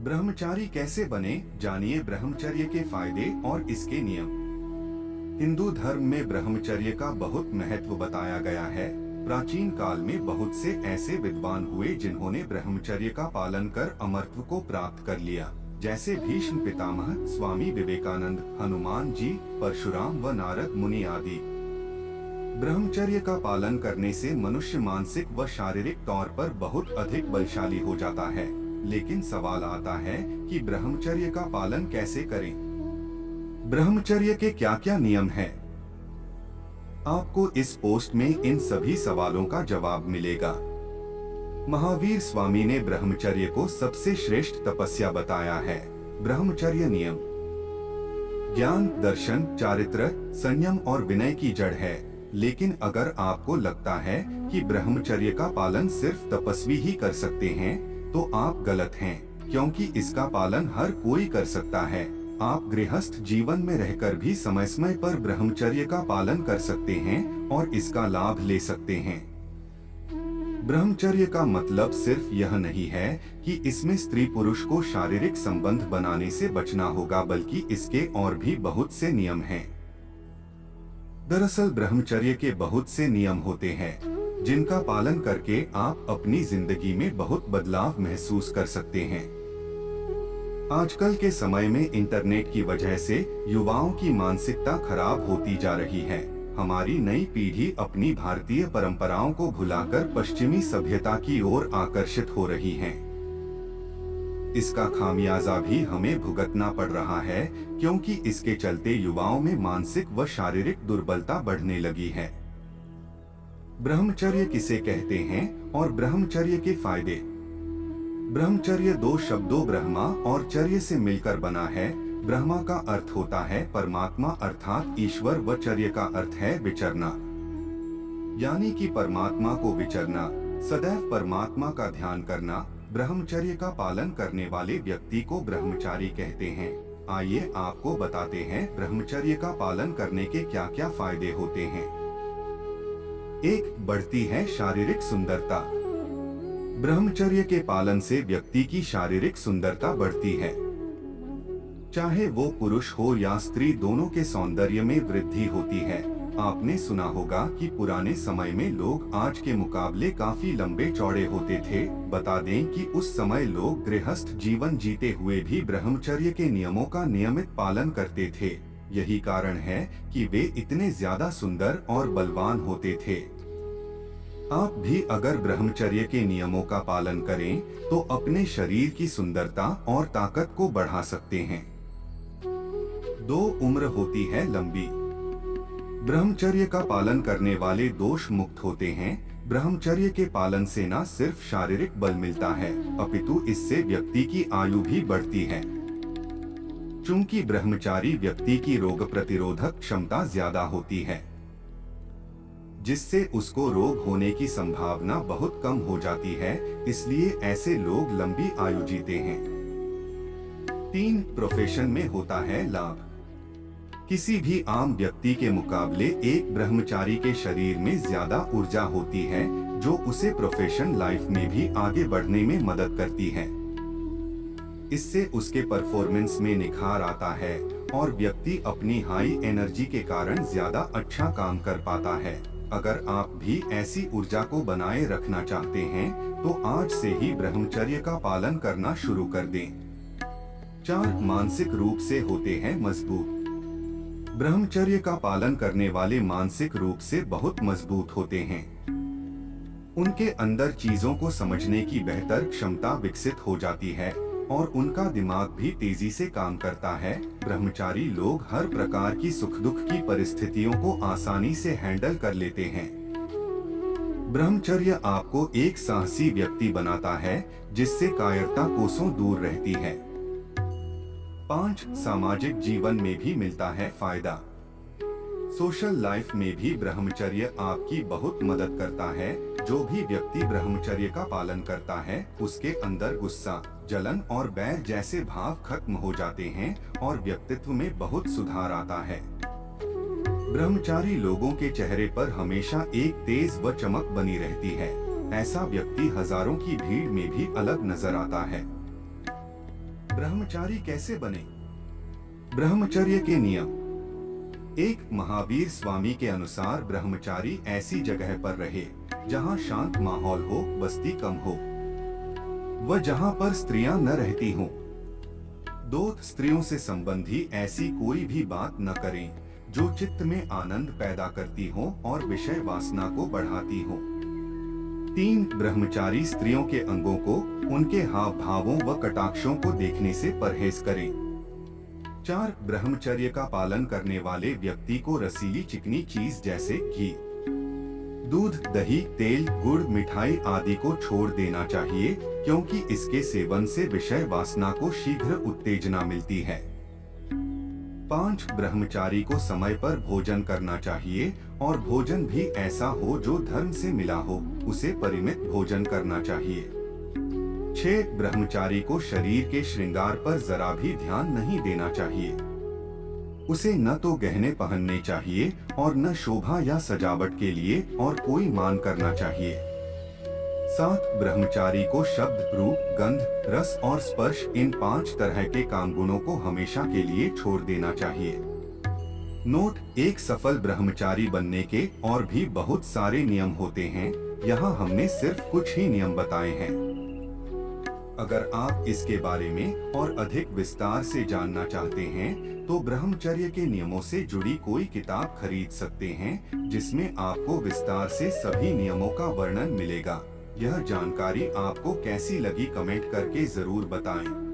ब्रह्मचारी कैसे बने, जानिए ब्रह्मचर्य के फायदे और इसके नियम। हिंदू धर्म में ब्रह्मचर्य का बहुत महत्व बताया गया है। प्राचीन काल में बहुत से ऐसे विद्वान हुए जिन्होंने ब्रह्मचर्य का पालन कर अमरत्व को प्राप्त कर लिया, जैसे भीष्म पितामह, स्वामी विवेकानंद, हनुमान जी, परशुराम व नारद मुनि आदि। ब्रह्मचर्य का पालन करने से मनुष्य मानसिक व शारीरिक तौर पर बहुत अधिक बलशाली हो जाता है। लेकिन सवाल आता है कि ब्रह्मचर्य का पालन कैसे करें? ब्रह्मचर्य के क्या क्या नियम हैं? आपको इस पोस्ट में इन सभी सवालों का जवाब मिलेगा। महावीर स्वामी ने ब्रह्मचर्य को सबसे श्रेष्ठ तपस्या बताया है। ब्रह्मचर्य नियम ज्ञान, दर्शन, चारित्र, संयम और विनय की जड़ है। लेकिन अगर आपको लगता है कि ब्रह्मचर्य का पालन सिर्फ तपस्वी ही कर सकते हैं, तो आप गलत हैं, क्योंकि इसका पालन हर कोई कर सकता है। आप गृहस्थ जीवन में रहकर भी समय समय पर ब्रह्मचर्य का पालन कर सकते हैं और इसका लाभ ले सकते हैं। ब्रह्मचर्य का मतलब सिर्फ यह नहीं है कि इसमें स्त्री पुरुष को शारीरिक संबंध बनाने से बचना होगा, बल्कि इसके और भी बहुत से नियम हैं। दरअसल ब्रह्मचर्य के बहुत से नियम होते हैं जिनका पालन करके आप अपनी जिंदगी में बहुत बदलाव महसूस कर सकते हैं। आजकल के समय में इंटरनेट की वजह से युवाओं की मानसिकता खराब होती जा रही है। हमारी नई पीढ़ी अपनी भारतीय परंपराओं को भुलाकर पश्चिमी सभ्यता की ओर आकर्षित हो रही है। इसका खामियाजा भी हमें भुगतना पड़ रहा है, क्योंकि इसके चलते युवाओं में मानसिक व शारीरिक दुर्बलता बढ़ने लगी है। ब्रह्मचर्य किसे कहते हैं और ब्रह्मचर्य के फायदे? ब्रह्मचर्य दो शब्दों ब्रह्मा और चर्य से मिलकर बना है। ब्रह्मा का अर्थ होता है परमात्मा अर्थात ईश्वर व चर्य का अर्थ है विचरना, यानी कि परमात्मा को विचरना, सदैव परमात्मा का ध्यान करना। ब्रह्मचर्य का पालन करने वाले व्यक्ति को ब्रह्मचारी कहते हैं। आइए आपको बताते हैं ब्रह्मचर्य का पालन करने के क्या क्या फायदे होते हैं। 1. बढ़ती है शारीरिक सुंदरता। ब्रह्मचर्य के पालन से व्यक्ति की शारीरिक सुंदरता बढ़ती है। चाहे वो पुरुष हो या स्त्री, दोनों के सौंदर्य में वृद्धि होती है। आपने सुना होगा कि पुराने समय में लोग आज के मुकाबले काफी लंबे चौड़े होते थे। बता दें कि उस समय लोग गृहस्थ जीवन जीते हुए भी ब्रह्मचर्य के नियमों का नियमित पालन करते थे। यही कारण है कि वे इतने ज्यादा सुंदर और बलवान होते थे। आप भी अगर ब्रह्मचर्य के नियमों का पालन करें तो अपने शरीर की सुंदरता और ताकत को बढ़ा सकते हैं। 2. उम्र होती है लंबी। ब्रह्मचर्य का पालन करने वाले दोष मुक्त होते हैं। ब्रह्मचर्य के पालन से न सिर्फ शारीरिक बल मिलता है, अपितु इससे व्यक्ति की आयु भी बढ़ती है। चूंकि ब्रह्मचारी व्यक्ति की रोग प्रतिरोधक क्षमता ज्यादा होती है, जिससे उसको रोग होने की संभावना बहुत कम हो जाती है। इसलिए ऐसे लोग लंबी आयु जीते हैं। 3. प्रोफेशन में होता है लाभ। किसी भी आम व्यक्ति के मुकाबले एक ब्रह्मचारी के शरीर में ज्यादा ऊर्जा होती है, जो उसे प्रोफेशन लाइफ में भी आगे बढ़ने में मदद करती है। इससे उसके परफॉर्मेंस में निखार आता है और व्यक्ति अपनी हाई एनर्जी के कारण ज्यादा अच्छा काम कर पाता है। अगर आप भी ऐसी ऊर्जा को बनाए रखना चाहते हैं तो आज से ही ब्रह्मचर्य का पालन करना शुरू कर दें। 4. मानसिक रूप से होते हैं मजबूत। ब्रह्मचर्य का पालन करने वाले मानसिक रूप से बहुत मजबूत होते हैं। उनके अंदर चीजों को समझने की बेहतर क्षमता विकसित हो जाती है और उनका दिमाग भी तेजी से काम करता है। ब्रह्मचारी लोग हर प्रकार की सुख दुख की परिस्थितियों को आसानी से हैंडल कर लेते हैं। ब्रह्मचर्य आपको एक साहसी व्यक्ति बनाता है, जिससे कायरता कोसों दूर रहती है। 5. सामाजिक जीवन में भी मिलता है फायदा। सोशल लाइफ में भी ब्रह्मचर्य आपकी बहुत मदद करता है। जो भी व्यक्ति ब्रह्मचर्य का पालन करता है, उसके अंदर गुस्सा, जलन और बैर जैसे भाव खत्म हो जाते हैं और व्यक्तित्व में बहुत सुधार आता है। ब्रह्मचारी लोगों के चेहरे पर हमेशा एक तेज व चमक बनी रहती है। ऐसा व्यक्ति हजारों की भीड़ में भी अलग नजर आता है। ब्रह्मचारी कैसे बने? ब्रह्मचर्य के नियम। एक महावीर स्वामी के अनुसार ब्रह्मचारी ऐसी जगह पर रहे जहाँ शांत माहौल हो, बस्ती कम हो, व जहाँ पर स्त्रियां न रहती हों। दो, स्त्रियों से संबंधी ऐसी कोई भी बात न करें जो चित्त में आनंद पैदा करती हो और विषय वासना को बढ़ाती हो। 3, ब्रह्मचारी स्त्रियों के अंगों को, उनके हाव भावों व कटाक्षों को देखने से परहेज करें। 4, ब्रह्मचर्य का पालन करने वाले व्यक्ति को रसीली चिकनी चीज जैसे घी, दूध, दही, तेल, गुड़, मिठाई आदि को छोड़ देना चाहिए, क्योंकि इसके सेवन से विषय वासना को शीघ्र उत्तेजना मिलती है। 5, ब्रह्मचारी को समय पर भोजन करना चाहिए और भोजन भी ऐसा हो जो धर्म से मिला हो, उसे परिमित भोजन करना चाहिए। 6, ब्रह्मचारी को शरीर के श्रृंगार पर जरा भी ध्यान नहीं देना चाहिए। उसे न तो गहने पहनने चाहिए और न शोभा या सजावट के लिए और कोई मान करना चाहिए। 7, ब्रह्मचारी को शब्द, रूप, गंध, रस और स्पर्श, इन 5 तरह के काम गुणों को हमेशा के लिए छोड़ देना चाहिए। नोट: एक सफल ब्रह्मचारी बनने के और भी बहुत सारे नियम होते हैं, यहाँ हमने सिर्फ कुछ ही नियम बताए हैं। अगर आप इसके बारे में और अधिक विस्तार से जानना चाहते हैं तो ब्रह्मचर्य के नियमों से जुड़ी कोई किताब खरीद सकते हैं, जिसमें आपको विस्तार से सभी नियमों का वर्णन मिलेगा। यह जानकारी आपको कैसी लगी कमेंट करके जरूर बताएं।